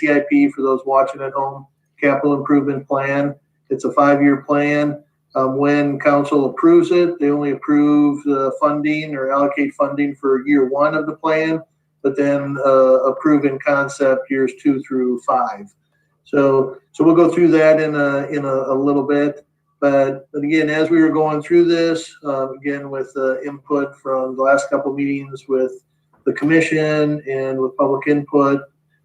CIP for those watching at home, capital improvement plan. It's a 5-year plan. When council approves it, they only approve the funding or allocate funding for year 1 of the plan, but then approve in concept years 2 through 5. So we'll go through that in a little bit. But again, as we were going through this, again, with input from the last couple meetings with the commission and with public input,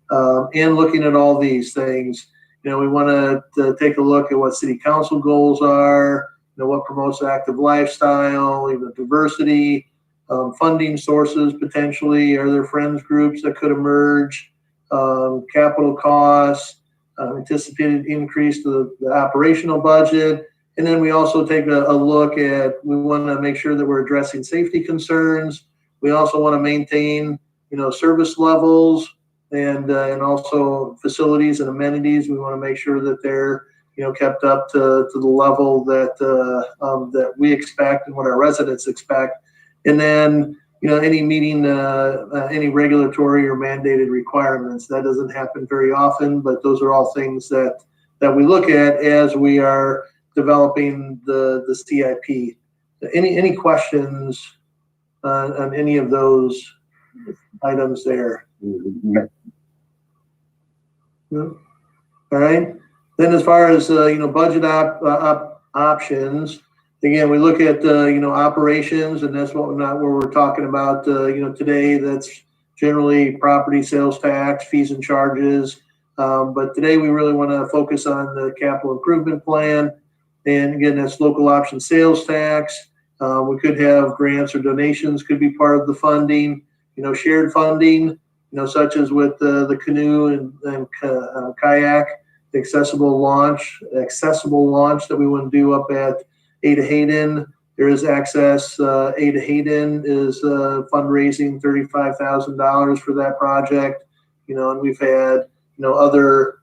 and looking at all these things, we want to take a look at what city council goals are, what promotes active lifestyle, even diversity, funding sources potentially, are there friends groups that could emerge, capital costs, anticipated increase to the operational budget. And then we also take a look at, we want to make sure that we're addressing safety concerns. We also want to maintain, service levels and also facilities and amenities. We want to make sure that they're, kept up to the level that we expect and what our residents expect. And then, any meeting, any regulatory or mandated requirements. That doesn't happen very often, but those are all things that we look at as we are developing the CIP. Any questions on any of those items there? All right. Then as far as, budget options, again, we look at, operations, and that's not what we're talking about, today. That's generally property sales tax, fees and charges. But today we really want to focus on the capital improvement plan. And again, that's local option sales tax. We could have grants or donations could be part of the funding, shared funding, such as with the canoe and kayak, the accessible launch that we want to do up at Ada Hayden. There is access. Ada Hayden is fundraising $35,000 for that project, and we've had, other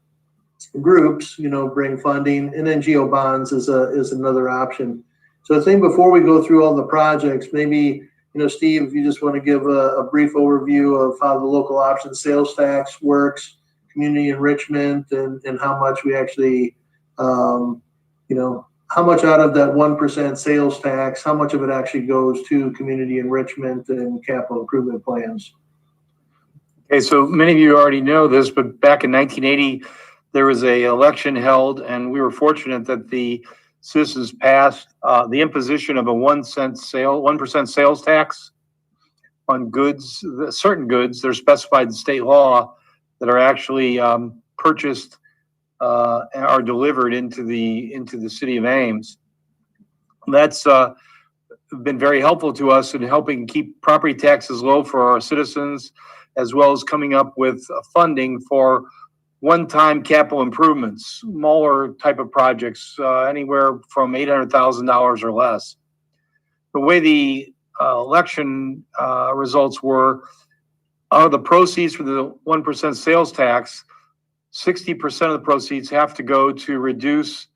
groups, bring funding, and then geo bonds is another option. So I think before we go through all the projects, maybe, Steve, if you just want to give a brief overview of how the local option sales tax works, community enrichment, and how much we actually, how much out of that 1% sales tax, how much of it actually goes to community enrichment and capital improvement plans. Okay, so many of you already know this, but back in 1980, there was an election held, and we were fortunate that the citizens passed the imposition of a 1% sales tax on goods, certain goods that are specified in state law that are actually purchased and are delivered into the city of Ames. That's been very helpful to us in helping keep property taxes low for our citizens, as well as coming up with funding for one-time capital improvements, smaller type of projects, anywhere from $800,000 or less. The way the election results were, the proceeds for the 1% sales tax, 60% of the proceeds have to go to reduce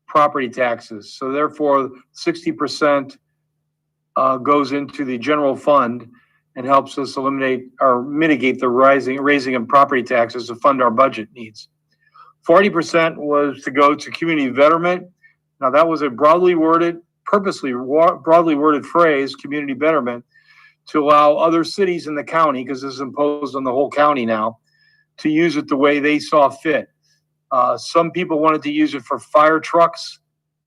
property taxes. So therefore, 60% goes into the general fund and helps us eliminate or mitigate the raising of property taxes to fund our budget needs. 40% was to go to community betterment. Now that was a purposely broadly worded phrase, community betterment, to allow other cities in the county, because this is imposed on the whole county now, to use it the way they saw fit. Some people wanted to use it for fire trucks.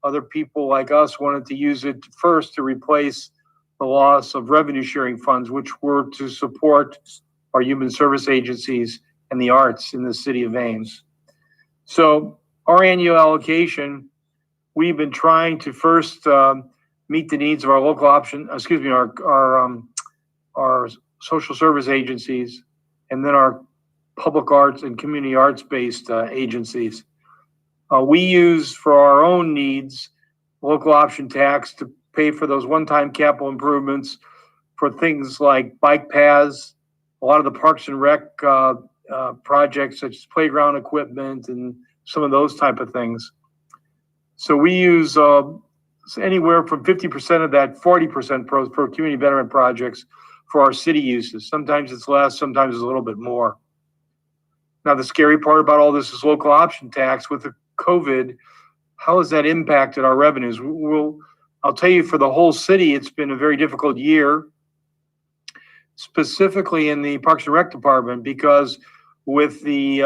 Other people like us wanted to use it first to replace the loss of revenue sharing funds, which were to support our human service agencies and the arts in the city of Ames. So our annual allocation, we've been trying to first meet the needs of our local option, our social service agencies, and then our public arts and community arts-based agencies. We use for our own needs local option tax to pay for those one-time capital improvements for things like bike paths, a lot of the parks and rec projects such as playground equipment and some of those type of things. So we use anywhere from 50% of that 40% for community betterment projects for our city uses. Sometimes it's less, sometimes it's a little bit more. Now, the scary part about all this is local option tax with the COVID. How has that impacted our revenues? I'll tell you, for the whole city, it's been a very difficult year, specifically in the Parks and Rec department, because with the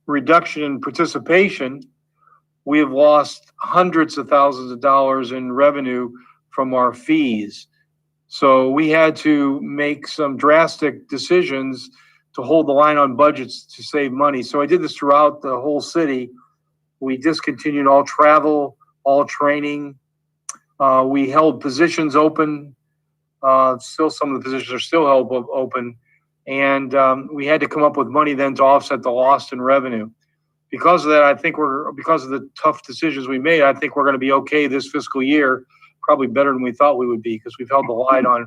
reduction in participation, we have lost hundreds of thousands of dollars in revenue from our fees. So we had to make some drastic decisions to hold the line on budgets to save money. So I did this throughout the whole city. We discontinued all travel, all training. We held positions open. Still, some of the positions are still held open. And we had to come up with money then to offset the loss in revenue. Because of that, because of the tough decisions we made, I think we're going to be okay this fiscal year, probably better than we thought we would be, because we've held the line on,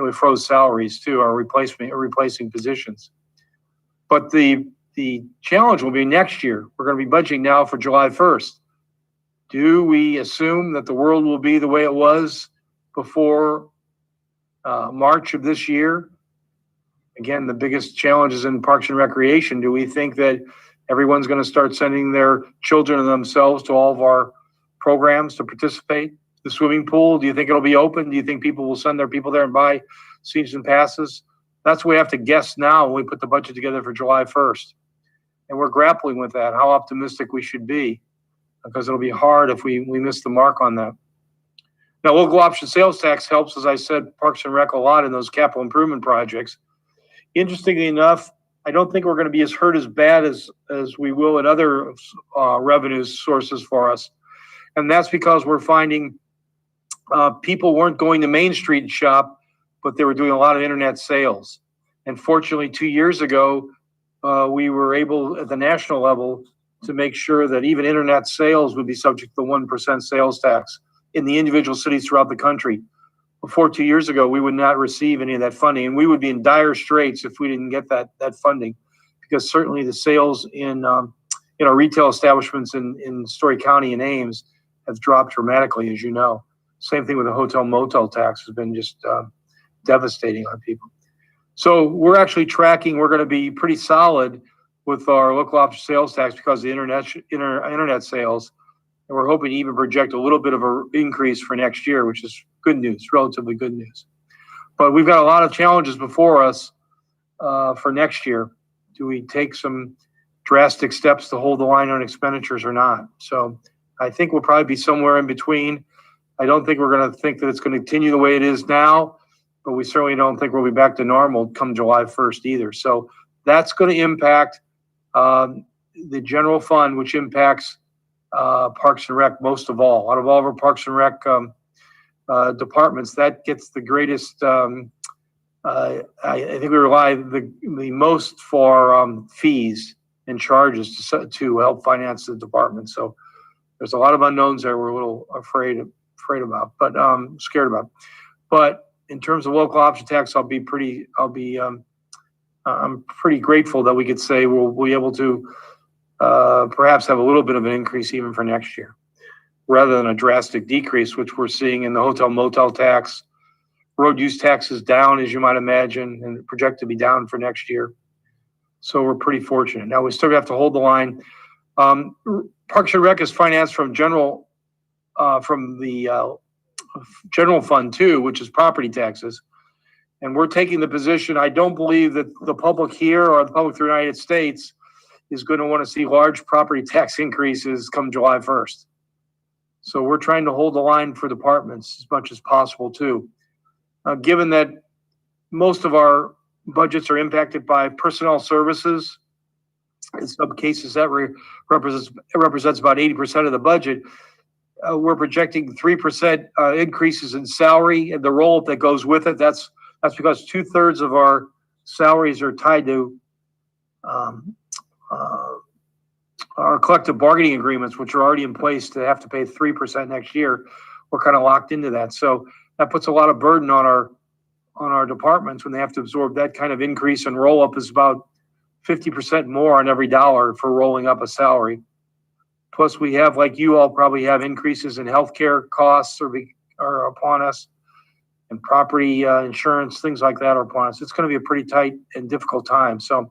we froze salaries too, our replacing positions. But the challenge will be next year. We're going to be budgeting now for July 1st. Do we assume that the world will be the way it was before March of this year? Again, the biggest challenge is in Parks and Recreation. Do we think that everyone's going to start sending their children and themselves to all of our programs to participate? The swimming pool, do you think it'll be open? Do you think people will send their people there and buy season passes? That's what we have to guess now when we put the budget together for July 1st. And we're grappling with that, how optimistic we should be, because it'll be hard if we miss the mark on that. Now, local option sales tax helps, as I said, Parks and Rec a lot in those capital improvement projects. Interestingly enough, I don't think we're going to be as hurt as bad as we will in other revenue sources for us. And that's because we're finding people weren't going to Main Street and shop, but they were doing a lot of internet sales. And fortunately, 2 years ago, we were able at the national level to make sure that even internet sales would be subject to the 1% sales tax in the individual cities throughout the country. Before 2 years ago, we would not receive any of that funding, and we would be in dire straits if we didn't get that funding, because certainly the sales in our retail establishments in Story County and Ames have dropped dramatically, as you know. Same thing with the hotel motel tax has been just devastating on people. So we're actually tracking. We're going to be pretty solid with our local option sales tax because of the internet sales. And we're hoping to even project a little bit of an increase for next year, which is good news, relatively good news. But we've got a lot of challenges before us for next year. Do we take some drastic steps to hold the line on expenditures or not? So I think we'll probably be somewhere in between. I don't think we're going to think that it's going to continue the way it is now, but we certainly don't think we'll be back to normal come July 1st either. So that's going to impact the general fund, which impacts Parks and Rec most of all. Out of all of our Parks and Rec departments, that gets the greatest. I think we rely the most for fees and charges to help finance the department. So there's a lot of unknowns there. We're a little afraid about, but scared about. But in terms of local option tax, I'm pretty grateful that we could say we'll be able to perhaps have a little bit of an increase even for next year, rather than a drastic decrease, which we're seeing in the hotel motel tax. Road use tax is down, as you might imagine, and projected to be down for next year. So we're pretty fortunate. Now we still have to hold the line. Parks and Rec is financed from the general fund too, which is property taxes. And we're taking the position, I don't believe that the public here or the public through the United States is going to want to see large property tax increases come July 1st. So we're trying to hold the line for departments as much as possible too. Given that most of our budgets are impacted by personnel services, in some cases that represents about 80% of the budget, we're projecting 3% increases in salary and the roll-up that goes with it. That's because 2/3 of our salaries are tied to our collective bargaining agreements, which are already in place to have to pay 3% next year. We're kind of locked into that. So that puts a lot of burden on our departments when they have to absorb that kind of increase, and roll-up is about 50% more on every dollar for rolling up a salary. Plus we have, like you all probably have, increases in healthcare costs are upon us, and property insurance, things like that are upon us. It's going to be a pretty tight and difficult time. So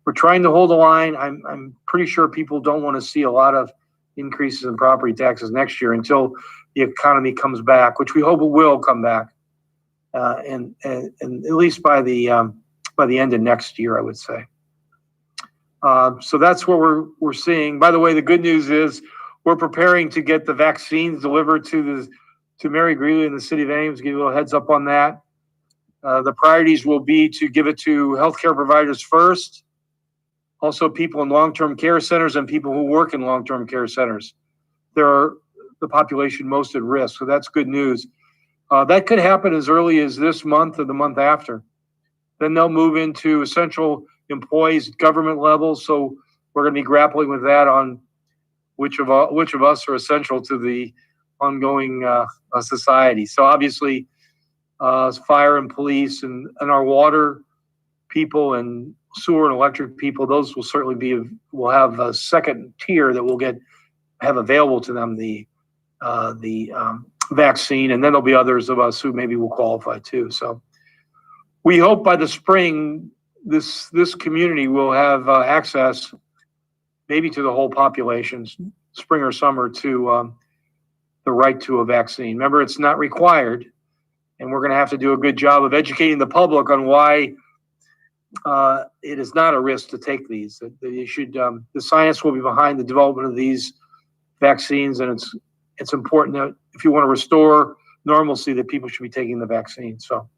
we're trying to hold the line. I'm pretty sure people don't want to see a lot of increases in property taxes next year until the economy comes back, which we hope it will come back, and at least by the end of next year, I would say. So that's what we're seeing. By the way, the good news is we're preparing to get the vaccines delivered to Mary Greeley in the city of Ames. Give you a little heads up on that. The priorities will be to give it to healthcare providers first, also people in long-term care centers and people who work in long-term care centers. They're the population most at risk, so that's good news. That could happen as early as this month or the month after. Then they'll move into essential employees, government levels. So we're going to be grappling with that on which of us are essential to the ongoing society. So obviously, fire and police and our water people and sewer and electric people, those will certainly will have a second tier that will have available to them the vaccine, and then there'll be others of us who maybe will qualify too. So we hope by the spring, this community will have access maybe to the whole population, spring or summer, to the right to a vaccine. Remember, it's not required, and we're going to have to do a good job of educating the public on why it is not a risk to take these. That you should, the science will be behind the development of these vaccines, and it's important that if you want to restore normalcy, that people should be taking the vaccine. So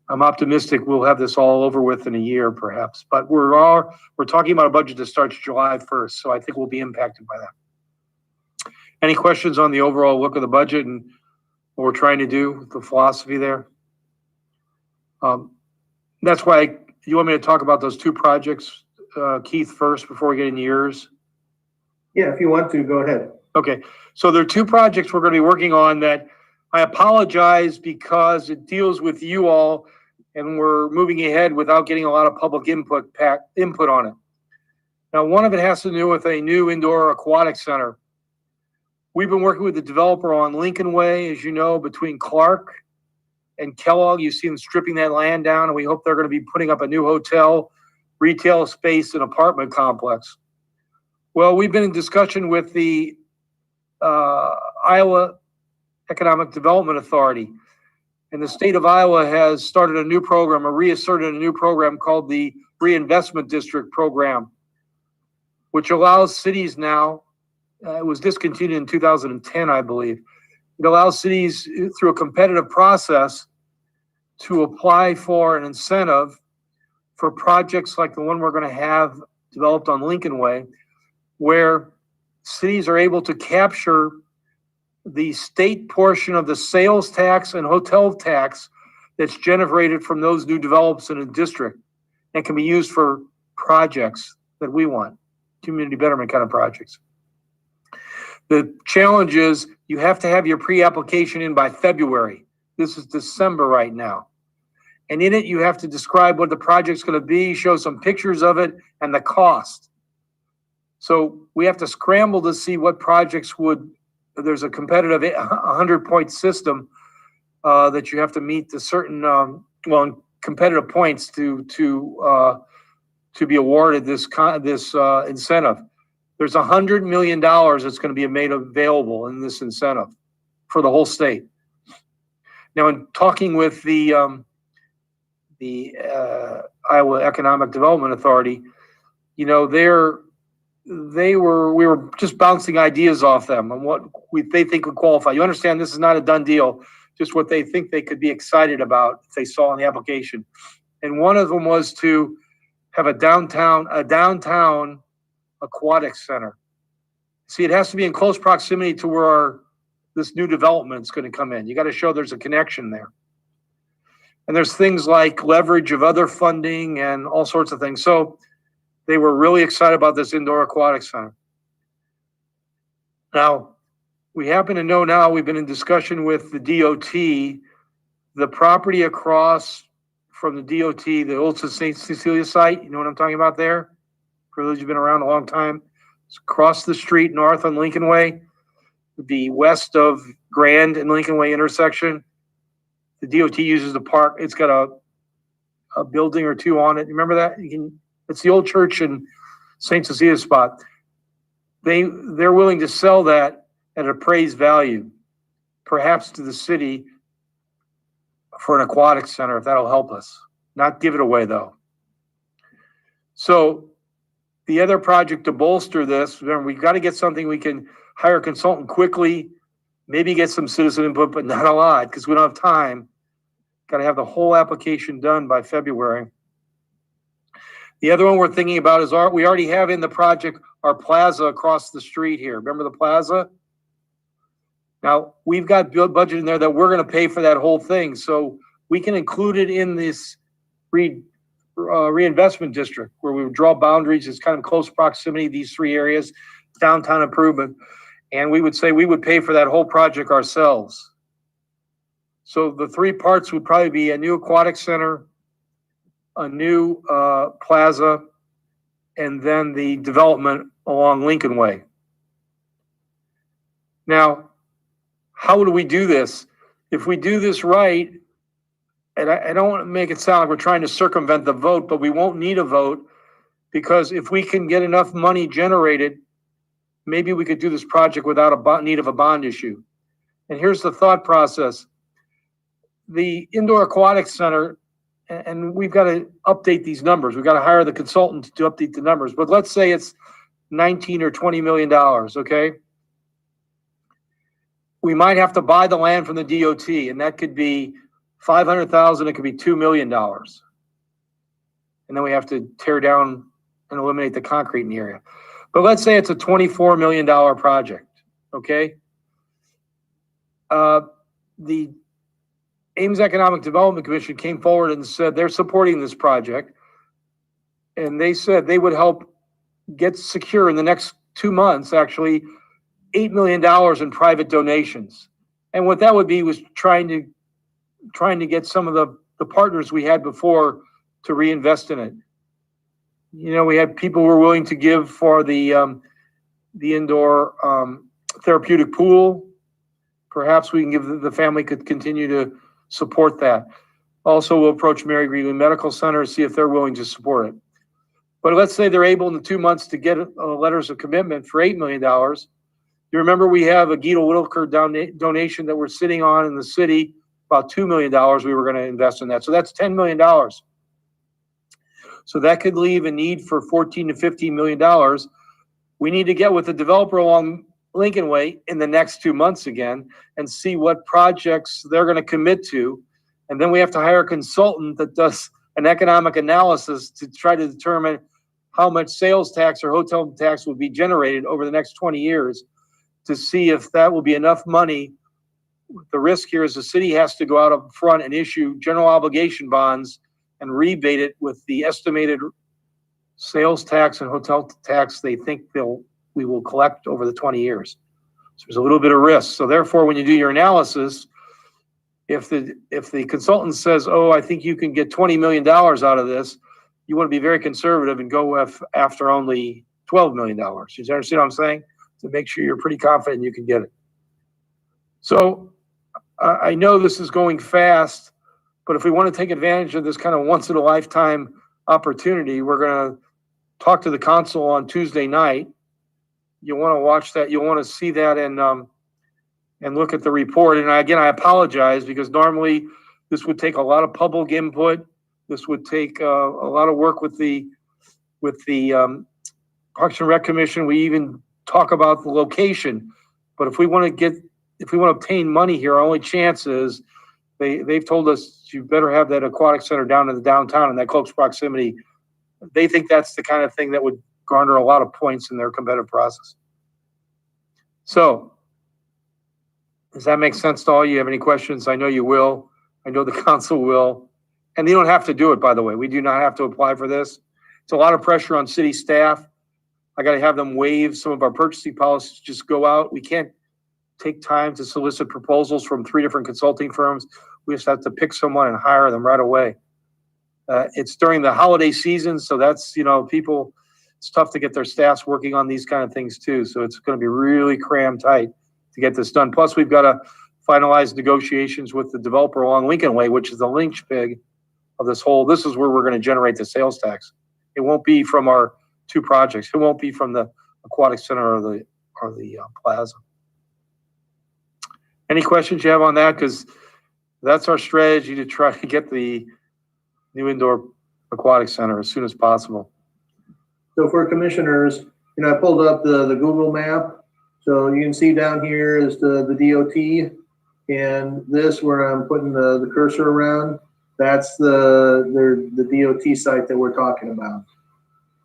I'm optimistic we'll have this all over with in a year, perhaps. But we're talking about a budget that starts July 1st, so I think we'll be impacted by that. Any questions on the overall look of the budget and what we're trying to do, the philosophy there? That's why you want me to talk about those two projects, Keith, first before we get into yours? Yeah, if you want to, go ahead. Okay, so there are two projects we're going to be working on that I apologize because it deals with you all, and we're moving ahead without getting a lot of public input on it. Now, one of it has to do with a new indoor aquatic center. We've been working with the developer on Lincoln Way, as you know, between Clark and Kellogg. You see them stripping that land down, and we hope they're going to be putting up a new hotel, retail space, and apartment complex. Well, we've been in discussion with the Iowa Economic Development Authority, and the state of Iowa has started a new program, or reasserted a new program called the Reinvestment District Program, which allows cities now, it was discontinued in 2010, I believe. It allows cities through a competitive process to apply for an incentive for projects like the one we're going to have developed on Lincoln Way, where cities are able to capture the state portion of the sales tax and hotel tax that's generated from those new developments in a district and can be used for projects that we want, community betterment kind of projects. The challenge is you have to have your pre-application in by February. This is December right now. And in it, you have to describe what the project's going to be, show some pictures of it, and the cost. So we have to scramble to see what projects there's a competitive 100-point system that you have to meet the certain, competitive points to be awarded this incentive. There's $100 million that's going to be made available in this incentive for the whole state. Now, in talking with the Iowa Economic Development Authority, you know, we were just bouncing ideas off them on what they think would qualify. You understand, this is not a done deal, just what they think they could be excited about if they saw in the application. And one of them was to have a downtown aquatic center. See, it has to be in close proximity to where this new development is going to come in. You got to show there's a connection there. And there's things like leverage of other funding and all sorts of things. So they were really excited about this indoor aquatic center. Now, we happen to know now, we've been in discussion with the DOT, the property across from the DOT, the old St. Cecilia site, you know what I'm talking about there? For those who've been around a long time, it's across the street north on Lincoln Way, the west of Grand and Lincoln Way intersection. The DOT uses the park. It's got a building or two on it. You remember that? It's the old church in St. Cecilia spot. They're willing to sell that at appraised value, perhaps to the city for an aquatic center, if that'll help us. Not give it away though. So the other project to bolster this, remember, we've got to get something we can hire a consultant quickly, maybe get some citizen input, but not a lot because we don't have time. Got to have the whole application done by February. The other one we're thinking about is we already have in the project our plaza across the street here. Remember the plaza? Now, we've got budget in there that we're going to pay for that whole thing. So we can include it in this reinvestment district where we would draw boundaries. It's kind of close proximity, these three areas, downtown improvement. And we would say we would pay for that whole project ourselves. So the three parts would probably be a new aquatic center, a new plaza, and then the development along Lincoln Way. Now, how do we do this? If we do this right, and I don't want to make it sound like we're trying to circumvent the vote, but we won't need a vote because if we can get enough money generated, maybe we could do this project without a need of a bond issue. And here's the thought process. The indoor aquatic center, and we've got to update these numbers. We've got to hire the consultant to update the numbers, but let's say it's 19 or $20 million, okay? We might have to buy the land from the DOT, and that could be $500,000, it could be $2 million. And then we have to tear down and eliminate the concrete in the area. But let's say it's a $24 million project, okay? The Ames Economic Development Commission came forward and said they're supporting this project. And they said they would help get secure in the next 2 months, actually, $8 million in private donations. And what that would be was trying to get some of the partners we had before to reinvest in it. You know, we had people who were willing to give for the indoor therapeutic pool. Perhaps we can give the family could continue to support that. Also, we'll approach Mary Greeley Medical Center, see if they're willing to support it. But let's say they're able in the 2 months to get letters of commitment for $8 million. You remember we have a Guido Whitaker donation that we're sitting on in the city, about $2 million we were going to invest in that. So that's $10 million. So that could leave a need for $14 to $15 million. We need to get with the developer along Lincoln Way in the next 2 months again and see what projects they're going to commit to. And then we have to hire a consultant that does an economic analysis to try to determine how much sales tax or hotel tax will be generated over the next 20 years to see if that will be enough money. The risk here is the city has to go out up front and issue general obligation bonds and rebate it with the estimated sales tax and hotel tax they think we will collect over the 20 years. So there's a little bit of risk. So therefore, when you do your analysis, if the consultant says, oh, I think you can get $20 million out of this, you want to be very conservative and go after only $12 million. You understand what I'm saying? To make sure you're pretty confident you can get it. So I know this is going fast, but if we want to take advantage of this kind of once in a lifetime opportunity, we're going to talk to the council on Tuesday night. You'll want to watch that. You'll want to see that and look at the report. And again, I apologize because normally this would take a lot of public input. This would take a lot of work with the Parks and Rec Commission. We even talk about the location. But if we want to obtain money here, our only chance is they've told us you better have that aquatic center down in the downtown in that close proximity. They think that's the kind of thing that would garner a lot of points in their competitive process. So, does that make sense to all you? Have any questions? I know you will. I know the council will. And you don't have to do it, by the way. We do not have to apply for this. It's a lot of pressure on city staff. I got to have them waive some of our purchasing policies, just go out. We can't take time to solicit proposals from 3 different consulting firms. We just have to pick someone and hire them right away. It's during the holiday season, so that's, people, it's tough to get their staffs working on these kind of things too. So it's going to be really crammed tight to get this done. Plus, we've got to finalize negotiations with the developer along Lincoln Way, which is the linchpin of this is where we're going to generate the sales tax. It won't be from our two projects. It won't be from the aquatic center or the plaza. Any questions you have on that? Because that's our strategy to try to get the new indoor aquatic center as soon as possible. So for commissioners, I pulled up the Google map. So you can see down here is the DOT, and this where I'm putting the cursor around, that's the DOT site that we're talking about.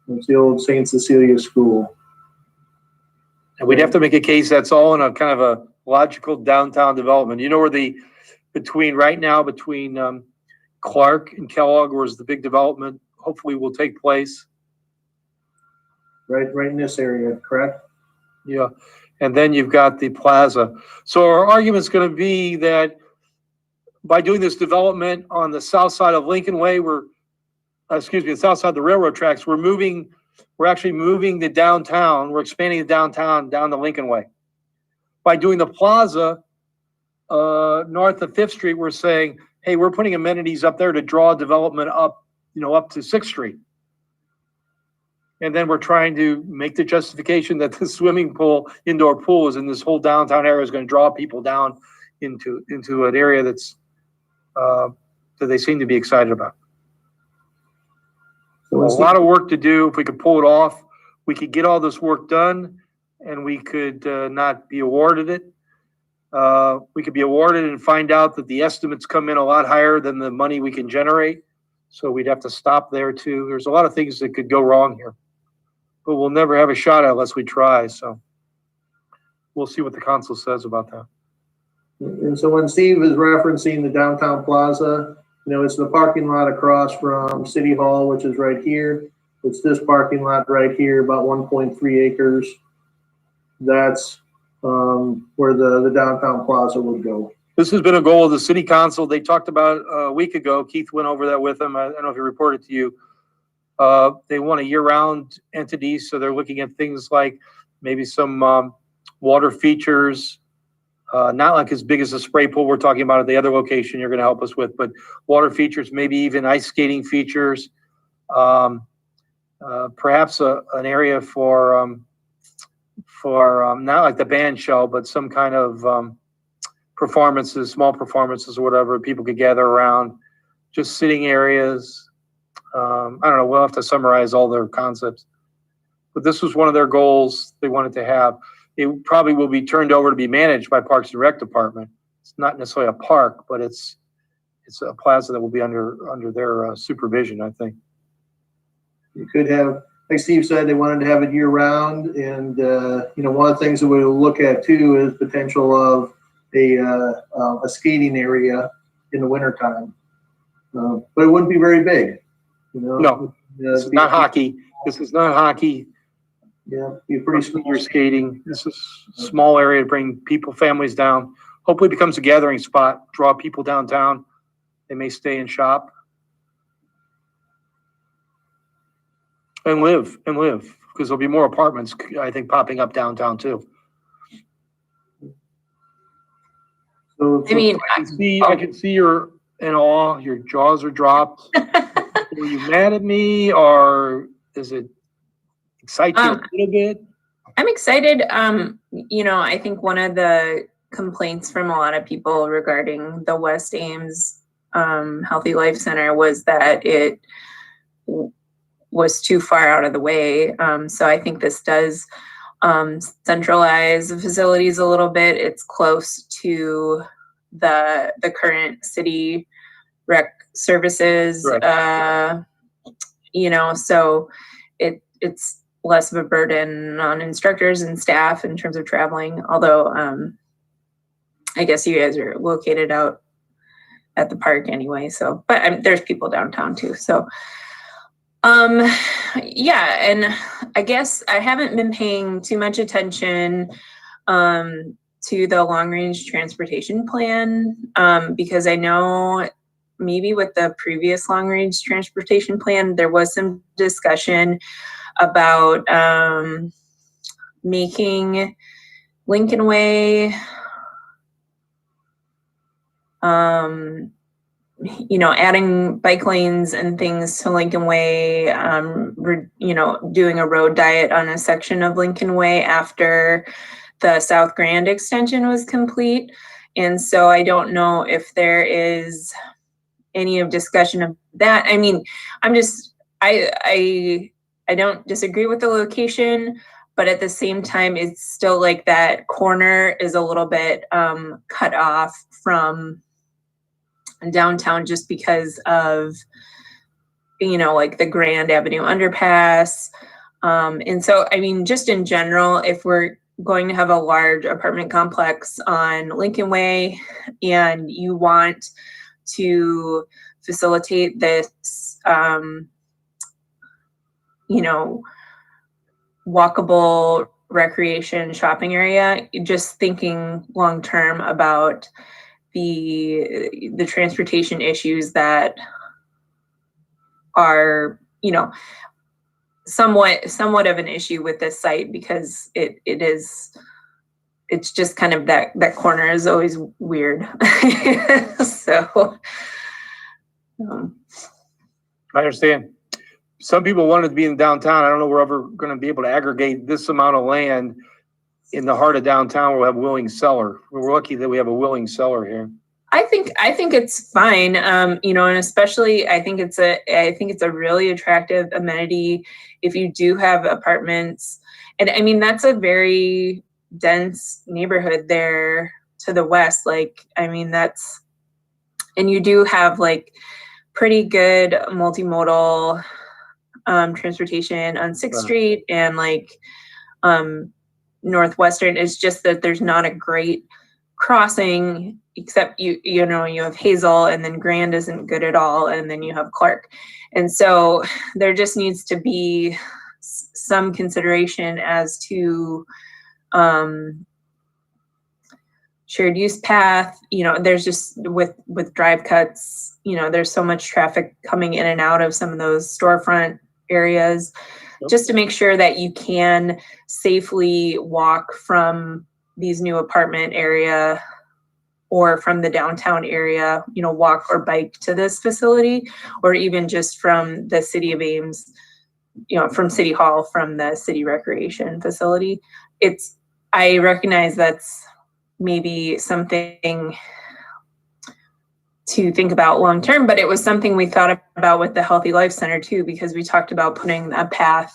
It's the old St. Cecilia School. And we'd have to make a case that's all in a kind of a logical downtown development. You know where between Clark and Kellogg, where's the big development hopefully will take place. Right in this area, correct? Yeah. And then you've got the plaza. So our argument's going to be that by doing this development on the south side of Lincoln Way, the south side of the railroad tracks, we're actually moving the downtown. We're expanding the downtown down to Lincoln Way. By doing the plaza north of 5th Street, we're saying, hey, we're putting amenities up there to draw development up to 6th Street. And then we're trying to make the justification that the swimming pool, indoor pool is in this whole downtown area is going to draw people down into an area that's that they seem to be excited about. So a lot of work to do. If we could pull it off, we could get all this work done and we could not be awarded it. We could be awarded and find out that the estimates come in a lot higher than the money we can generate. So we'd have to stop there too. There's a lot of things that could go wrong here, but we'll never have a shot at it unless we try. So we'll see what the council says about that. And so when Steve is referencing the downtown plaza, it's the parking lot across from City Hall, which is right here. It's this parking lot right here, about 1.3 acres. That's where the downtown plaza would go. This has been a goal of the city council. They talked about a week ago. Keith went over that with them. I don't know if he reported to you. They want a year-round entity, so they're looking at things like maybe some water features, not like as big as the spray pool we're talking about at the other location you're going to help us with, but water features, maybe even ice skating features, perhaps an area for not like the band shell, but some kind of performances, small performances or whatever people could gather around, just sitting areas. I don't know, we'll have to summarize all their concepts, but this was one of their goals they wanted to have. It probably will be turned over to be managed by Parks and Rec Department. It's not necessarily a park, but it's a plaza that will be under their supervision, I think. You could have, like Steve said, they wanted to have it year round. And, one of the things that we'll look at too is potential of a skating area in the wintertime. But it wouldn't be very big. No, this is not hockey. This is not hockey. Yeah, be pretty small. You're skating. This is a small area to bring people, families down. Hopefully it becomes a gathering spot, draw people downtown. They may stay and shop. And live, because there'll be more apartments, I think, popping up downtown too. So I mean, I can see you're in awe. Your jaws are dropped. Were you mad at me, or does it excite you a little bit? I'm excited. I think one of the complaints from a lot of people regarding the West Ames Healthy Life Center was that it was too far out of the way. So I think this does centralize the facilities a little bit. It's close to the current city rec services, Right. So it's less of a burden on instructors and staff in terms of traveling. Although I guess you guys are located out at the park anyway. So, but there's people downtown too. So, yeah, and I guess I haven't been paying too much attention to the long range transportation plan because I know maybe with the previous long range transportation plan, there was some discussion about making Lincoln Way adding bike lanes and things to Lincoln Way, doing a road diet on a section of Lincoln Way after the South Grand extension was complete. And so I don't know if there is any of discussion of that. I mean, I don't disagree with the location, but at the same time, it's still like that corner is a little bit cut off from downtown just because of, like the Grand Avenue underpass. And so, I mean, just in general, if we're going to have a large apartment complex on Lincoln Way and you want to facilitate this, walkable recreation shopping area, just thinking long term about the transportation issues that are, somewhat of an issue with this site, because it's just kind of that corner is always weird. So I understand. Some people wanted to be in downtown. I don't know we're ever going to be able to aggregate this amount of land in the heart of downtown where we'll have a willing seller. We're lucky that we have a willing seller here. I think it's fine. And especially I think it's a really attractive amenity if you do have apartments. And I mean, that's a very dense neighborhood there to the west. Like, I mean, and you do have like pretty good multimodal transportation on 6th Street and like Northwestern. It's just that there's not a great crossing, except you have Hazel, and then Grand isn't good at all, and then you have Clark. And so there just needs to be some consideration as to shared use path. There's just with drive cuts, there's so much traffic coming in and out of some of those storefront areas. Yep. Just to make sure that you can safely walk from these new apartment area or from the downtown area, walk or bike to this facility, or even just from the city of Ames, from City Hall, from the city recreation facility. I recognize that's maybe something to think about long term, but it was something we thought about with the Healthy Life Center too, because we talked about putting a path,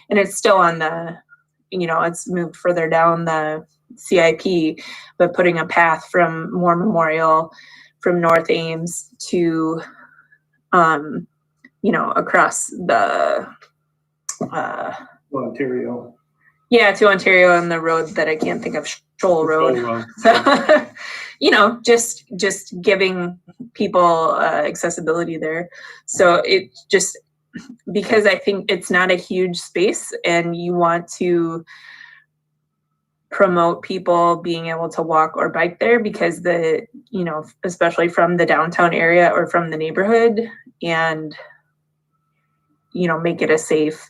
and it's still on the, it's moved further down the CIP, but putting a path from Moore Memorial, from North Ames to, across the Ontario. Yeah, to Ontario on the road that I can't think of, Shoal Road. So, just giving people accessibility there. So it just, because I think it's not a huge space and you want to promote people being able to walk or bike there, because especially from the downtown area or from the neighborhood, and, make it a safe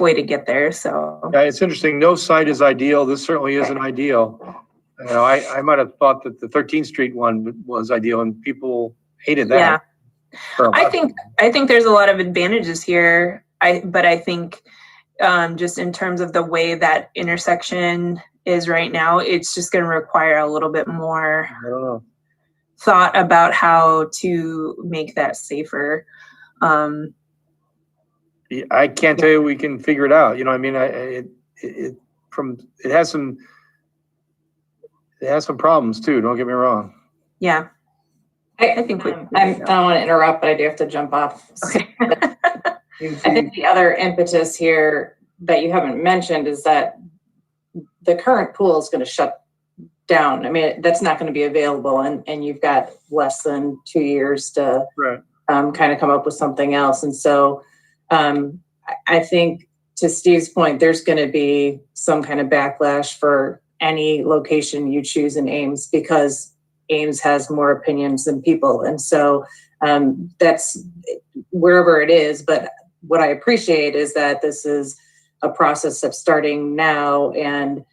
way to get there. So yeah, it's interesting. No site is ideal. This certainly isn't ideal. I might have thought that the 13th Street one was ideal, and people hated that. Yeah, I think there's a lot of advantages here. But I think just in terms of the way that intersection is right now, it's just going to require a little bit more thought about how to make that safer. I can't tell you we can figure it out. It has some problems too. Don't get me wrong. Yeah, I think I don't want to interrupt, but I do have to jump off. Okay. I think the other impetus here that you haven't mentioned is that the current pool is going to shut down. I mean, that's not going to be available, and you've got less than 2 years to kind of come up with something else. And so I think, to Steve's point, there's going to be some kind of backlash for any location you choose in Ames, because Ames has more opinions than people. And so that's wherever it is. But what I appreciate is that this is a process that's starting now. And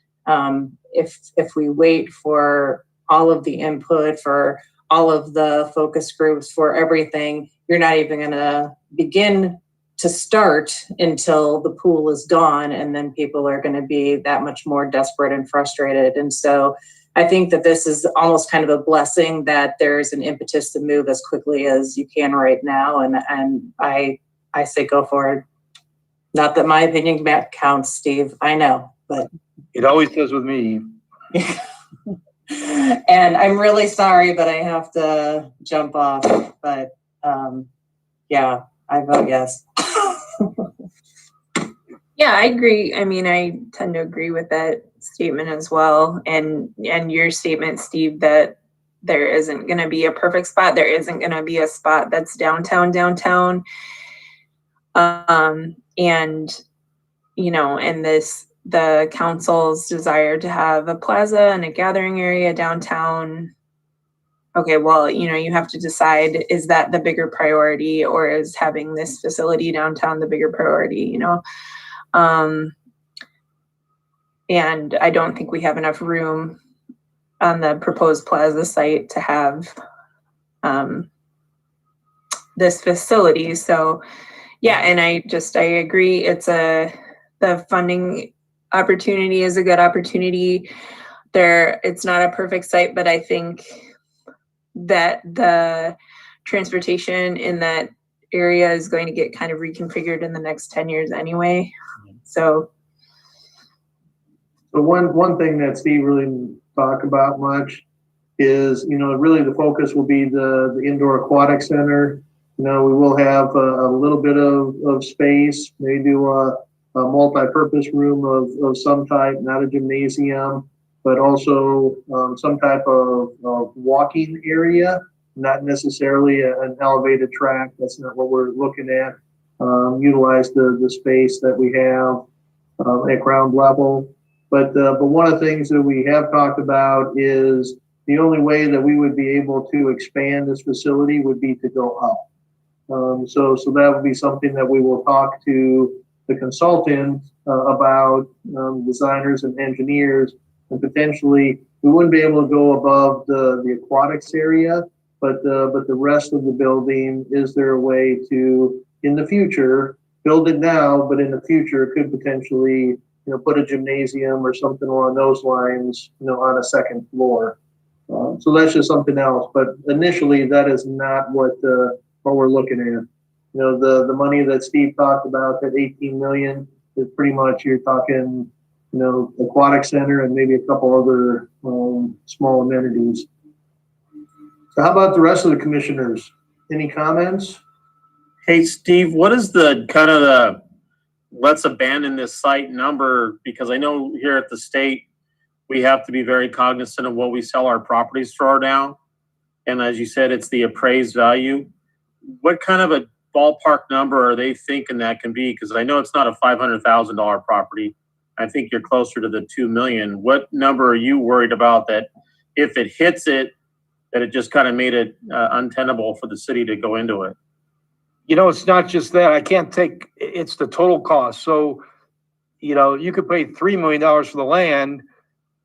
if we wait for all of the input, for all of the focus groups for everything, you're not even gonna begin to start until the pool is gone, and then people are gonna be that much more desperate and frustrated. And so I think that this is almost kind of a blessing that there's an impetus to move as quickly as you can right now. And I say go for it. Not that my opinion counts, Steve, I know, but. It always does with me. And I'm really sorry, but I have to jump off, but, yeah, I vote yes. Yeah, I agree. I mean, I tend to agree with that statement as well. And your statement, Steve, that there isn't going to be a perfect spot. There isn't going to be a spot that's downtown. And, you know, and the council's desire to have a plaza and a gathering area downtown. Okay, well, you know, you have to decide, is that the bigger priority, or is having this facility downtown the bigger priority, you know? And I don't think we have enough room on the proposed plaza site to have this facility. So yeah, and I agree. The funding opportunity is a good opportunity there. It's not a perfect site, but I think that the transportation in that area is going to get kind of reconfigured in the next 10 years anyway. So one thing that Steve really didn't talk about much is, you know, really the focus will be the indoor aquatic center. You know, we will have a little bit of space, maybe do a multi-purpose room of some type, not a gymnasium, but also some type of walking area, not necessarily an elevated track. That's not what we're looking at. Utilize the space that we have at ground level. But one of the things that we have talked about is the only way that we would be able to expand this facility would be to go up. So that would be something that we will talk to the consultant about, designers and engineers, and potentially we wouldn't be able to go above the aquatics area, but the rest of the building, is there a way to, in the future, build it now, but in the future could potentially, you know, put a gymnasium or something along those lines, you know, on a second floor. So that's just something else. But initially, that is not what we're looking at. You know, the money that Steve talked about, that 18 million, is pretty much, you're talking, you know, aquatic center and maybe a couple other small amenities. So how about the rest of the commissioners? Any comments? Hey, Steve, what is the kind of the let's abandon this site number? Because I know here at the state, we have to be very cognizant of what we sell our properties for now. And as you said, it's the appraised value. What kind of a ballpark number are they thinking that can be? Because I know it's not a $500,000 property. I think you're closer to the 2 million. What number are you worried about that if it hits it, that it just kind of made it untenable for the city to go into it? You know, it's not just that. It's the total cost. So, you know, you could pay $3 million for the land,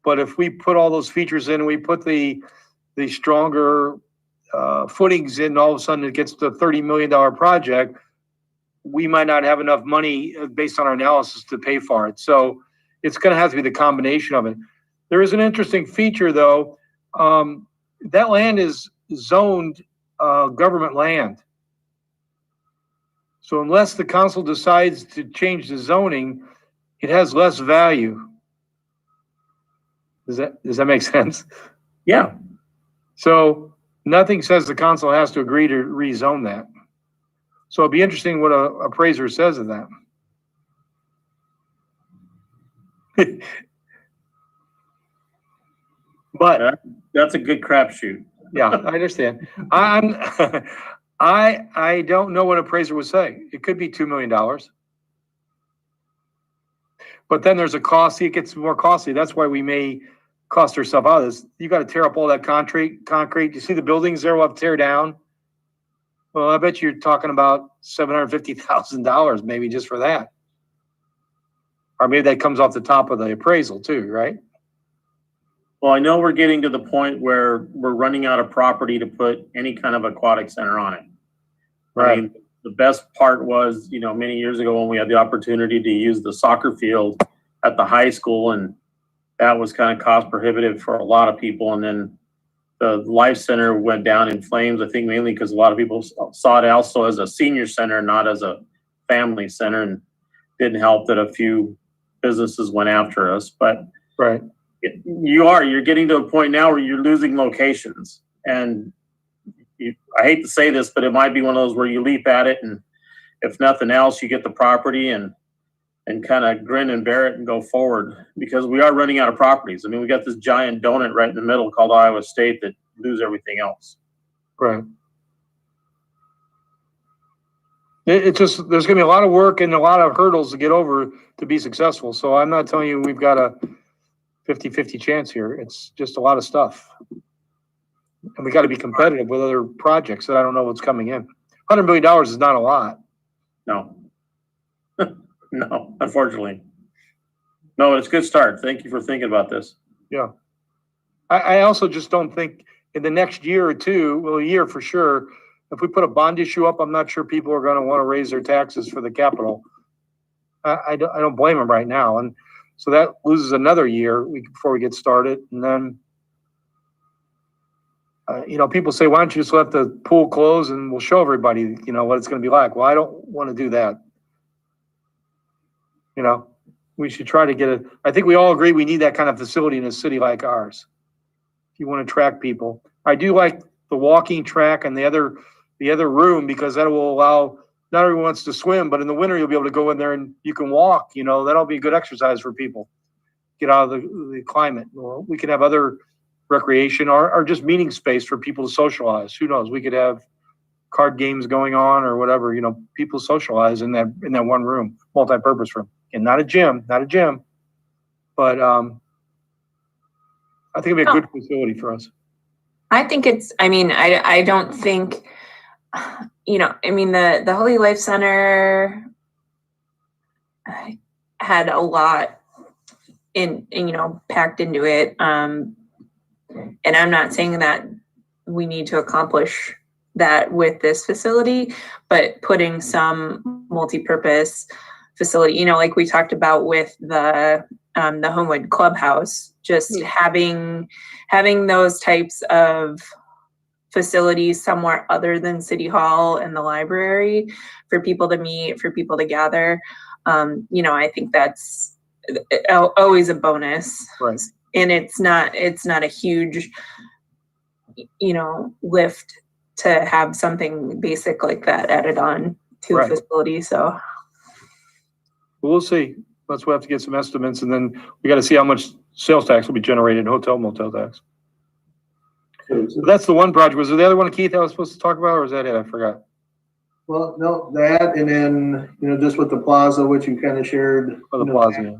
but if we put all those features in, we put the stronger footings in, all of a sudden it gets to a $30 million project, we might not have enough money based on our analysis to pay for it. So it's going to have to be the combination of it. There is an interesting feature, though. That land is zoned government land. So unless the council decides to change the zoning, it has less value. Does that make sense? Yeah. So nothing says the council has to agree to rezone that. So it'd be interesting what an appraiser says of that. But that's a good crapshoot. Yeah, I understand. I don't know what an appraiser would say. It could be $2 million. But then there's a cost. It gets more costly. That's why we may cost ourselves out of this. You got to tear up all that concrete. You see the buildings there we'll have to tear down? Well, I bet you're talking about $750,000 maybe just for that. Or maybe that comes off the top of the appraisal too, right? Well, I know we're getting to the point where we're running out of property to put any kind of aquatic center on it. I mean, the best part was, many years ago when we had the opportunity to use the soccer field at the high school, and that was kind of cost prohibitive for a lot of people. And then the Life Center went down in flames, I think mainly because a lot of people saw it also as a senior center, not as a family center, and didn't help that a few businesses went after us. But Right. you're getting to a point now where you're losing locations. And I hate to say this, but it might be one of those where you leap at it, and if nothing else, you get the property and kind of grin and bear it and go forward, because we are running out of properties. I mean, we got this giant donut right in the middle called Iowa State that lose everything else. Right. It's just, there's gonna be a lot of work and a lot of hurdles to get over to be successful. So I'm not telling you we've got a 50-50 chance here. It's just a lot of stuff. And we gotta be competitive with other projects that I don't know what's coming in. $100 million is not a lot. No. No, unfortunately. No, it's a good start. Thank you for thinking about this. Yeah. I also just don't think in the next year or two, well, a year for sure, if we put a bond issue up, I'm not sure people are gonna wanna raise their taxes for the capital. I don't blame them right now. And so that loses another year before we get started. And then, people say, why don't you just let the pool close and we'll show everybody, what it's gonna be like. Well, I don't wanna do that. We should try to get it. I think we all agree we need that kind of facility in a city like ours. If you want to attract people. I do like the walking track and the other room, because that will allow, not everyone wants to swim, but in the winter you'll be able to go in there and you can walk, that'll be a good exercise for people. Get out of the climate. Well, we could have other recreation or just meeting space for people to socialize. Who knows? We could have card games going on or whatever, people socialize in that one room, multi-purpose room. And not a gym, but I think it'd be a good facility for us. I think I don't think, the Holy Life Center had a lot packed into it. And I'm not saying that we need to accomplish that with this facility, but putting some multi-purpose facility, like we talked about with the Homewood Clubhouse, just having those types of facilities somewhere other than City Hall and the library for people to meet, for people to gather. I think that's always a bonus. Right. And it's not a huge, lift to have something basic like that added on to a facility. So we'll see. That's why we have to get some estimates, and then we got to see how much sales tax will be generated in hotel motel tax. So that's the one project. Was there the other one, Keith, I was supposed to talk about, or was that it? I forgot. Well, no, that, and then, just with the plaza, which you kind of shared. Oh, the plaza. Yeah.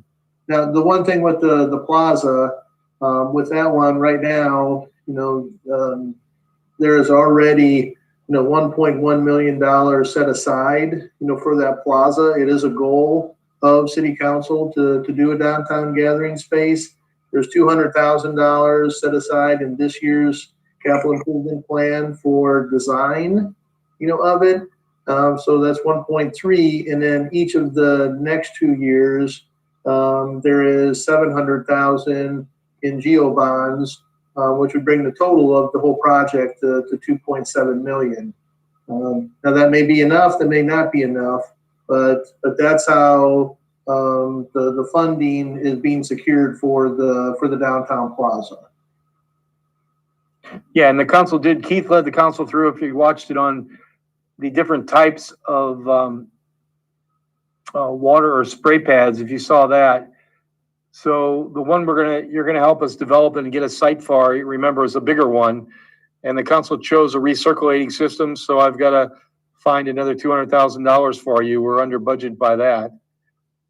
Now, the one thing with the plaza, with that one right now, there is already, $1.1 million set aside, for that plaza. It is a goal of City Council to do a downtown gathering space. There's $200,000 set aside in this year's capital improvement plan for design, of it. So that's 1.3, and then each of the next 2 years, there is 700,000 in geo bonds, which would bring the total of the whole project to 2.7 million. Now that may be enough, that may not be enough, but that's how the funding is being secured for the downtown plaza. Yeah, and the council Keith led the council through, if you watched it, on the different types of water or spray pads, if you saw that. So the one you're gonna help us develop and get a site for, remember, is a bigger one. And the council chose a recirculating system, so I've got to find another $200,000 for you. We're under budget by that.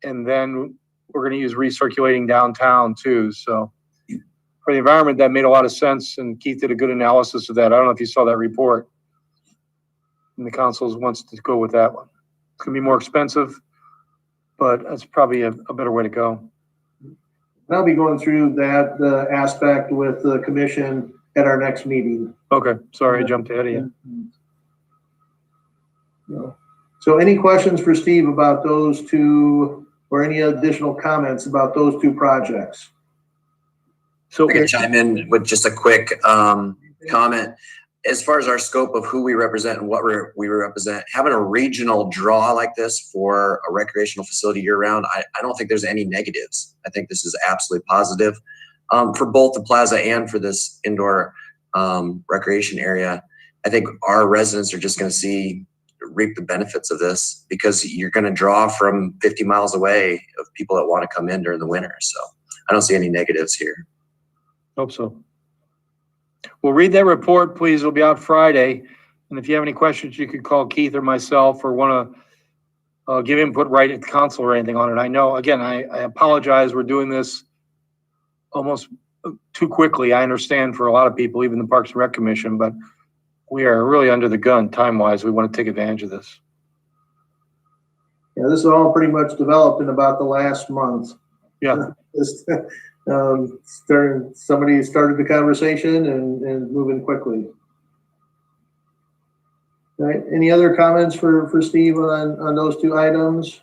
And then we're going to use recirculating downtown too. So for the environment, that made a lot of sense. And Keith did a good analysis of that. I don't know if you saw that report. And the council wants to go with that one. It's going to be more expensive, but that's probably a better way to go. And I'll be going through that aspect with the commission at our next meeting. Okay, sorry, I jumped ahead of you. So any questions for Steve about those two, or any additional comments about those two projects? So, I could chime in with just a quick comment. As far as our scope of who we represent and what we represent, having a regional draw like this for a recreational facility year round, I don't think there's any negatives. I think this is absolutely positive for both the plaza and for this indoor recreation area. I think our residents are just going to reap the benefits of this, because you're going to draw from 50 miles away of people that want to come in during the winter. So I don't see any negatives here. hope so. Well, read that report, please. It'll be out Friday. And if you have any questions, you could call Keith or myself, or want to give input right at the council or anything on it. I know, again, I apologize. We're doing this almost too quickly. I understand for a lot of people, even the Parks and Rec Commission, but we are really under the gun time-wise. We want to take advantage of this. Yeah, this is all pretty much developed in about the last month. Yeah. Somebody started the conversation and moving quickly. All right, any other comments for Steve on those two items?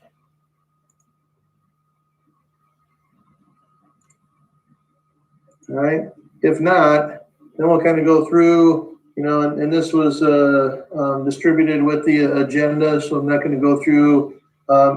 All right, if not, then we'll kind of go through, and this was distributed with the agenda, so I'm not going to go through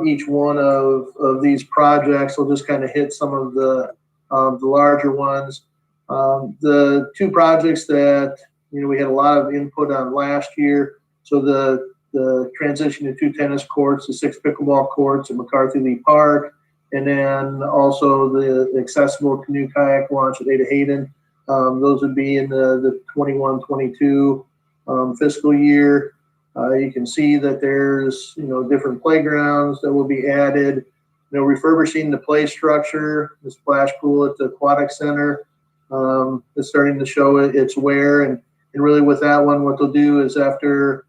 each one of these projects. We'll just kind of hit some of the larger ones. The two projects that we had a lot of input on last year. So the transition to 2 tennis courts, the 6 pickleball courts at McCarthy Lee Park, and then also the accessible canoe kayak launch at Ada Hayden. Those would be in the 21-22 fiscal year. You can see that there's different playgrounds that will be added. Refurbishing the play structure, the splash pool at the aquatic center is starting to show its wear, and really with that one, what they'll do is after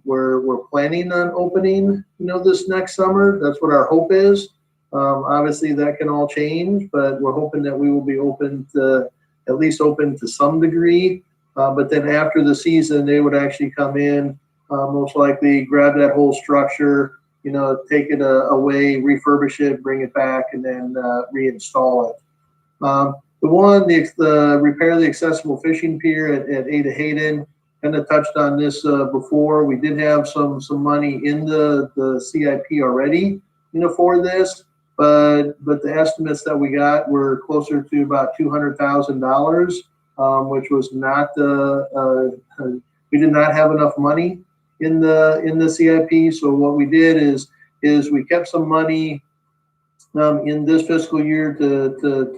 we're planning on opening, this next summer. That's what our hope is. Obviously, that can all change, but we're hoping that we will be at least open to some degree. But then after the season, they would actually come in, most likely grab that whole structure, take it away, refurbish it, bring it back, and then reinstall it. The repair the accessible fishing pier at Ada Hayden, kind of touched on this before. We did have some money in the CIP already, for this, but the estimates that we got were closer to about $200,000, which was not we did not have enough money in the CIP. So what we did is we kept some money in this fiscal year to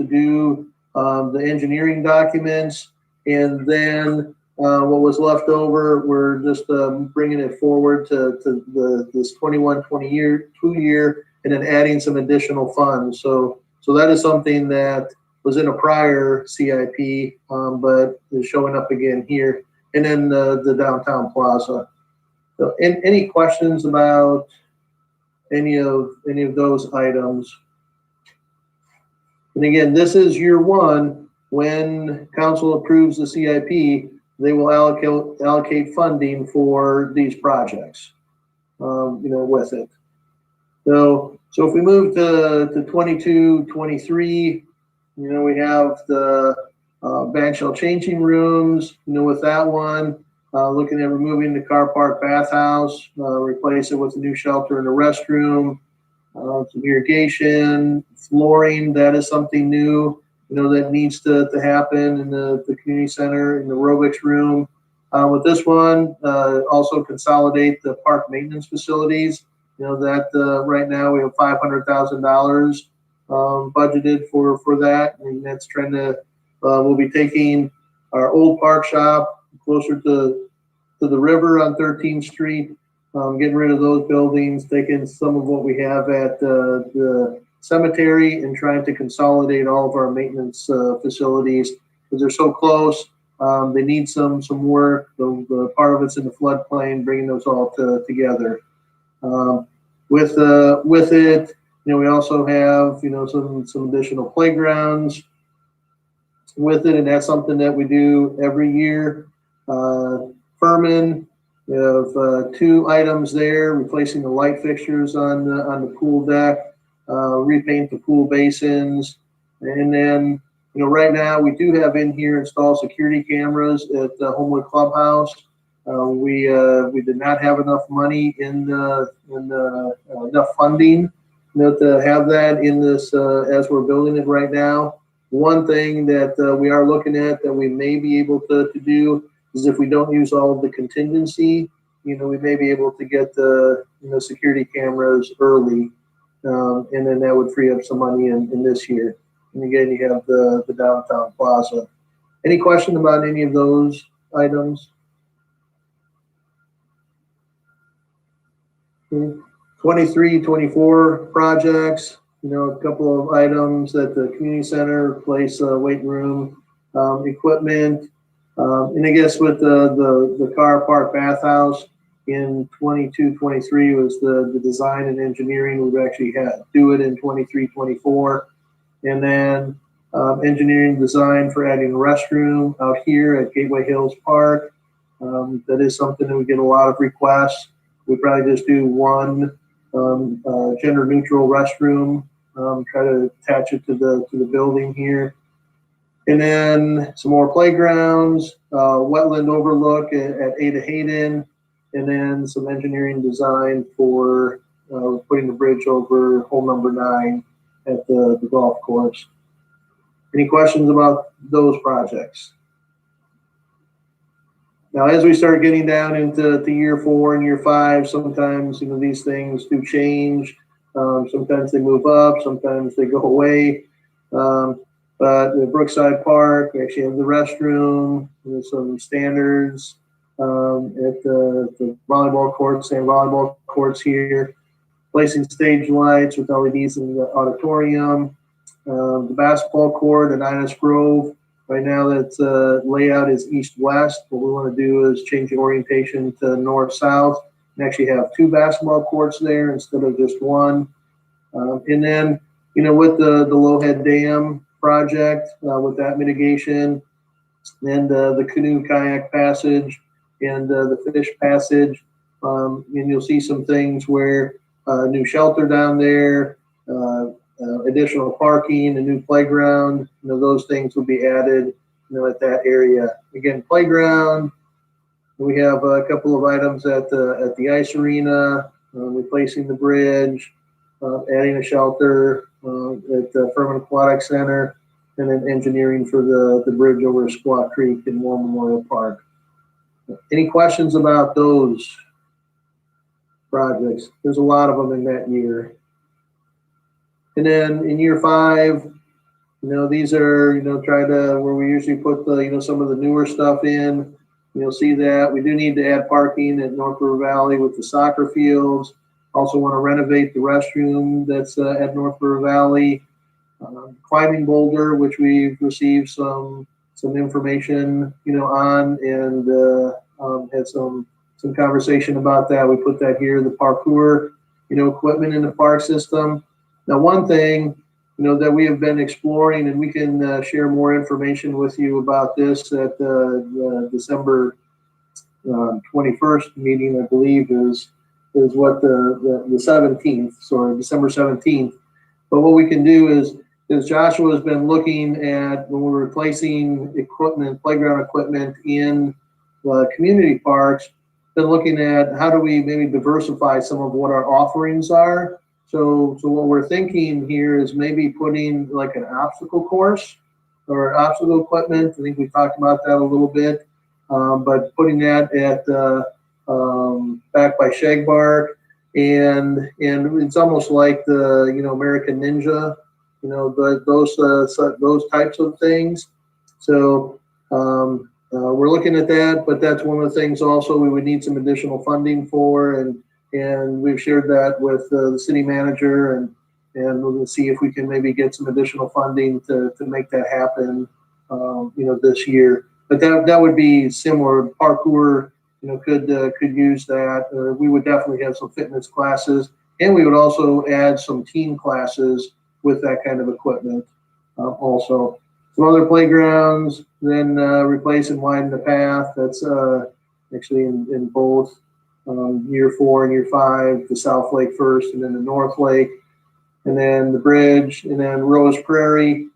do the engineering documents, and then what was left over, we're just bringing it forward to this 21-22 year, and then adding some additional funds. So that is something that was in a prior CIP, but is showing up again here, and then the downtown plaza. So, any questions about any of those items? And again, this is year one. When council approves the CIP, they will allocate funding for these projects, with it. So if we move to 22-23, we have the band shell changing rooms. With that one, looking at removing the car park bathhouse, replace it with a new shelter and a restroom, some irrigation, flooring. That is something new, that needs to happen in the community center, in the aerobics room. With this one, also consolidate the park maintenance facilities. That right now we have $500,000 budgeted for that, and that's trying to. We'll be taking our old park shop closer to the river on 13th Street, getting rid of those buildings, taking some of what we have at the cemetery, and trying to consolidate all of our maintenance facilities because they're so close. They need some work. The part of it's in the floodplain, bringing those all together. With it, we also have, some additional playgrounds with it, and that's something that we do every year. Furman, we have 2 items there, replacing the light fixtures on the pool deck, repaint the pool basins, and then, right now we do have in here installed security cameras at the Homewood Clubhouse. We did not have enough money in enough funding, to have that in this as we're building it right now. One thing that we are looking at that we may be able to do is if we don't use all of the contingency, we may be able to get the security cameras early, and then that would free up some money in this year. And again, you have the downtown plaza. Any question about any of those items? 23, 24 projects, a couple of items at the community center, replace weight room, equipment. And I guess with the car park bathhouse in 22, 23 was the design and engineering. We've actually had to do it in 23, 24. And then engineering design for adding a restroom out here at Gateway Hills Park. That is something that we get a lot of requests. We probably just do one gender neutral restroom, try to attach it to the building here. And then some more playgrounds, wetland overlook at Ada Hayden, and then some engineering design for putting the bridge over hole number 9 at the golf course. Any questions about those projects? Now, as we start getting down into year 4 and year 5, sometimes these things do change. Sometimes they move up, sometimes they go away. But the Brookside Park, we actually have the restroom, there's some standards at the volleyball courts and volleyball courts here. Placing stage lights with LEDs in the auditorium. The basketball court at Innis Grove. Right now, that's layout is east-west. What we want to do is change the orientation to north-south and actually have 2 basketball courts there instead of just 1. And then, with the Lowhead Dam project, with that mitigation, and the canoe kayak passage and the fish passage, and you'll see some things where new shelter down there, additional parking, a new playground, those things will be added, at that area. Again, playground, we have a couple of items at the ice arena, replacing the bridge, adding a shelter at the Furman Aquatic Center, and then engineering for the bridge over Squaw Creek in War Memorial Park. Any questions about those projects? There's a lot of them in that year. And then in year 5, these are, try to, where we usually put the, some of the newer stuff in. You'll see that we do need to add parking at North River Valley with the soccer fields. Also want to renovate the restroom that's at North River Valley. Climbing boulder, which we've received some information, on, and had some conversation about that. We put that here, the parkour, equipment in the park system. Now, one thing, that we have been exploring, and we can share more information with you about this at the December 21st meeting, I believe, is what the 17th, sorry, December 17th. But what we can do is Joshua has been looking at when we're replacing equipment, playground equipment in community parks, been looking at how do we maybe diversify some of what our offerings are. So what we're thinking here is maybe putting like an obstacle course or obstacle equipment. I think we talked about that a little bit, but putting that at back by Shagbark, and it's almost like the American Ninja, those types of things. So we're looking at that, but that's one of the things also we would need some additional funding for, and we've shared that with the city manager, and we're going to see if we can maybe get some additional funding to make that happen, this year. But that would be similar. Parkour, could use that. We would definitely have some fitness classes. And we would also add some team classes with that kind of equipment also. Some other playgrounds, then replace and widen the path. That's actually in both year 4 and year 5, the South Lake first and then the North Lake, and then the bridge, and then Rose Prairie.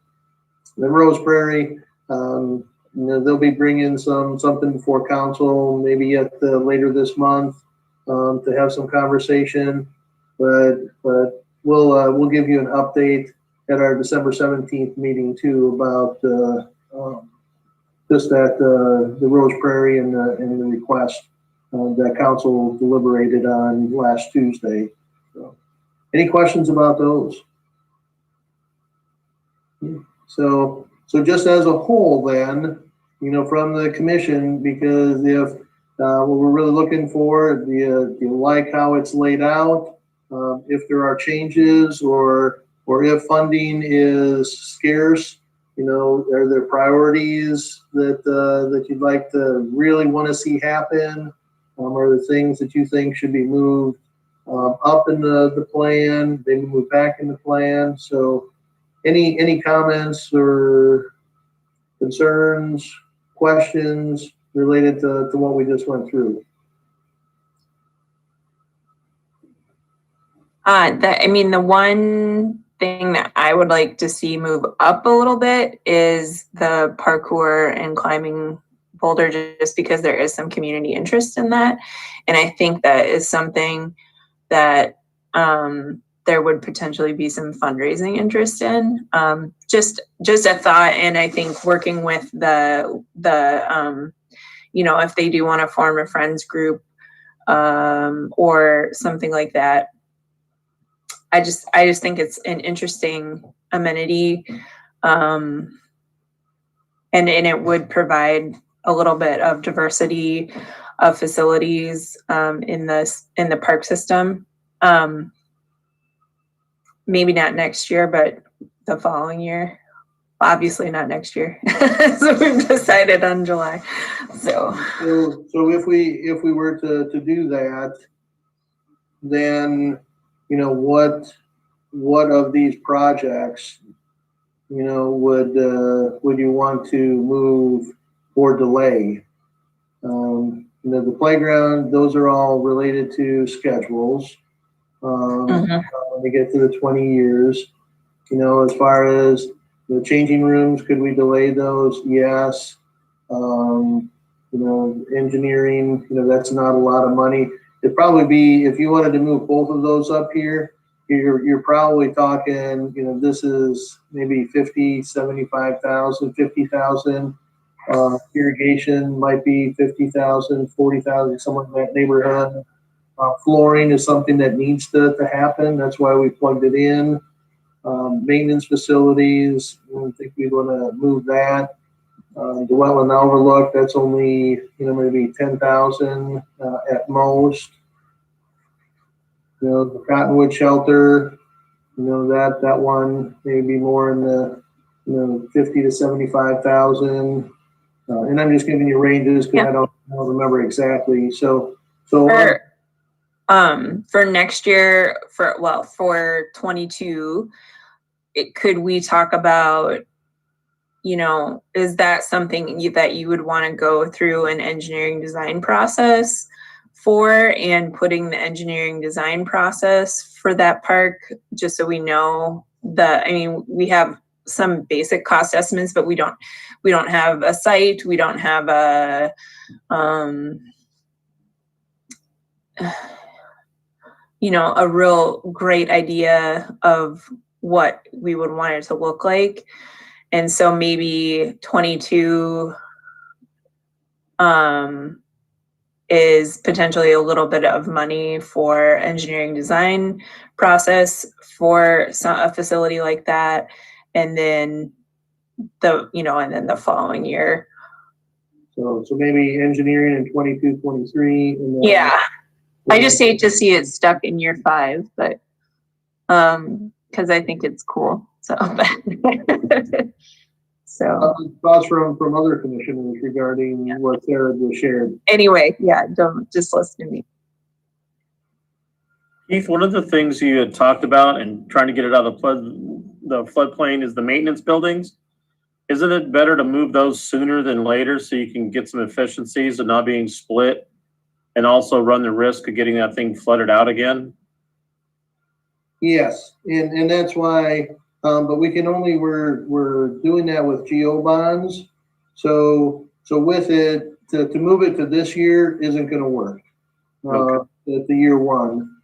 Then Rose Prairie, they'll be bringing something before council, maybe later this month to have some conversation. But we'll give you an update at our December 17th meeting too about just that the Rose Prairie and the request that council deliberated on last Tuesday. So, any questions about those? So just as a whole, then, from the commission, because if what we're really looking for, do you like how it's laid out? If there are changes or if funding is scarce, are there priorities that you'd like to really want to see happen? Are there things that you think should be moved up in the plan, maybe move back in the plan? So any comments or concerns, questions related to what we just went through? The one thing that I would like to see move up a little bit is the parkour and climbing boulder, just because there is some community interest in that. And I think that is something that there would potentially be some fundraising interest in. Just a thought. And I think working with the if they do want to form a friends group or something like that, I just think it's an interesting amenity, and it would provide a little bit of diversity of facilities in the park system. Maybe not next year, but the following year. Obviously not next year. So we've decided on July. So if we were to do that, then what of these projects would you want to move or delay? The playground, those are all related to schedules. When we get to the 20 years, as far as the changing rooms, could we delay those? Yes. Engineering, that's not a lot of money. It'd probably be, if you wanted to move both of those up here, you're probably talking, this is maybe 50, 75,000, 50,000. Irrigation might be 50,000, 40,000, somewhere in that neighborhood. Flooring is something that needs to happen. That's why we plugged it in. Maintenance facilities, I don't think we want to move that. The wetland overlook, that's only, maybe 10,000 at most. The Cottonwood shelter, that one maybe more in the 50 to 75,000. And I'm just giving you ranges because I don't remember exactly. So for next year, for 22, could we talk about, is that something that you would want to go through an engineering design process for, and putting the engineering design process for that park, just so we know we have some basic cost estimates, but we don't have a site, we don't have a a real great idea of what we would want it to look like. And so maybe 22 is potentially a little bit of money for engineering design process for a facility like that. And then the following year. So maybe engineering in 22, 23. And then I just hate to see it stuck in year 5, but because I think it's cool. So thoughts from other commissioners regarding what Sarah just shared. Anyway, don't just listen to me. Keith, one of the things you had talked about and trying to get it out of the floodplain is the maintenance buildings. Isn't it better to move those sooner than later so you can get some efficiencies and not being split and also run the risk of getting that thing flooded out again? Yes, and that's why, but we can only, we're doing that with GO bonds. So with it, to move it to this year isn't gonna work. At the year one.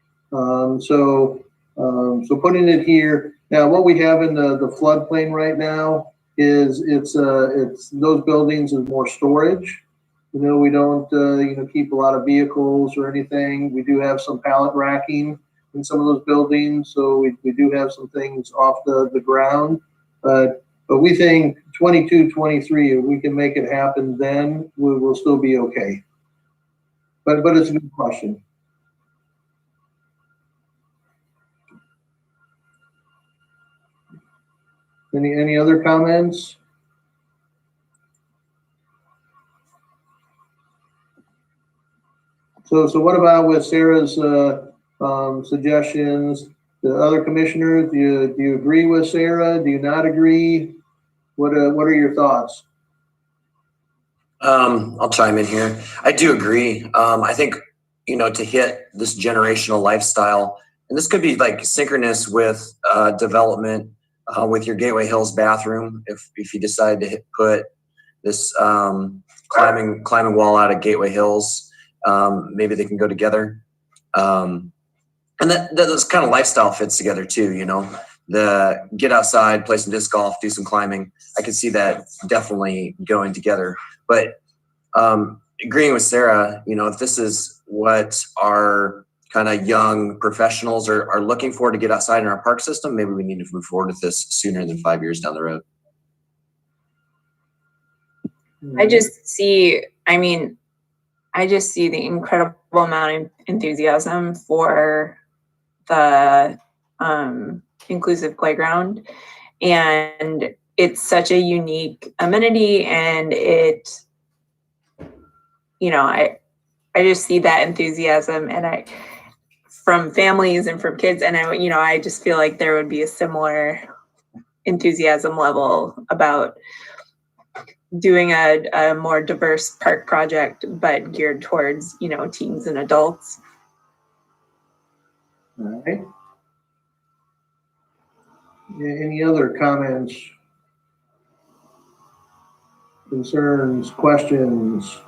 So putting it here, now what we have in the floodplain right now is it's those buildings is more storage. You know, we don't, keep a lot of vehicles or anything. We do have some pallet racking in some of those buildings. So we do have some things off the ground, but we think 22, 23, if we can make it happen, then we'll still be okay. But it's a good question. Any other comments? So what about with Sarah's suggestions? The other commissioners, do you agree with Sarah? Do you not agree? What are your thoughts? I'll chime in here. I do agree. I think, to hit this generational lifestyle, and this could be like synchronous with development with your Gateway Hills bathroom. If you decide to put this climbing wall out at Gateway Hills, maybe they can go together. And that this kind of lifestyle fits together too, the get outside, play some disc golf, do some climbing. I could see that definitely going together. But agreeing with Sarah, if this is what our kind of young professionals are looking for to get outside in our park system, maybe we need to move forward with this sooner than 5 years down the road. I just see the incredible amount of enthusiasm for the inclusive playground, and it's such a unique amenity, and I just see that enthusiasm, and from families and from kids, and I just feel like there would be a similar enthusiasm level about doing a more diverse park project, but geared towards, teens and adults. All right. Any other comments, concerns, questions?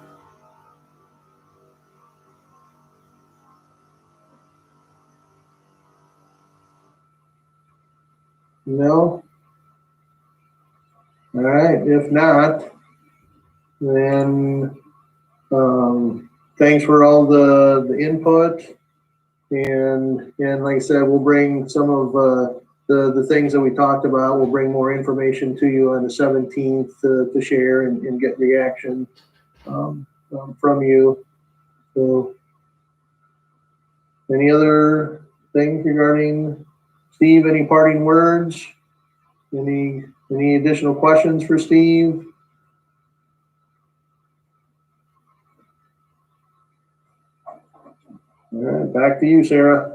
No? All right, if not, then thanks for all the input, and like I said, we'll bring some of the things that we talked about. We'll bring more information to you on the 17th to share and get reaction from you. So, any other things regarding Steve? Any parting words? Any additional questions for Steve? All right, back to you, Sarah.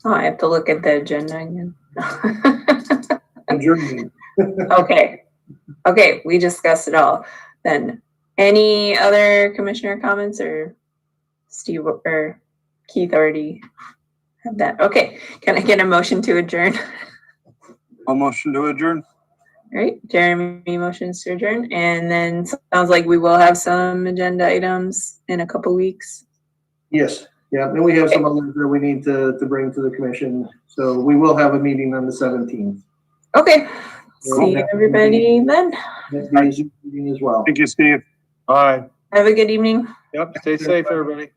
Oh, I have to look at the agenda again. Adjournment. Okay, we discussed it all. Then, any other commissioner comments, or Steve or Keith already have that? Okay, can I get a motion to adjourn? A motion to adjourn. All right, Jeremy motions to adjourn, and then sounds like we will have some agenda items in a couple weeks. Yes, yeah, and we have some others that we need to bring to the commission. So we will have a meeting on the 17th. Okay, see everybody then. That meeting as well. Thank you, Steve. Bye. Have a good evening. Yep, stay safe, everybody.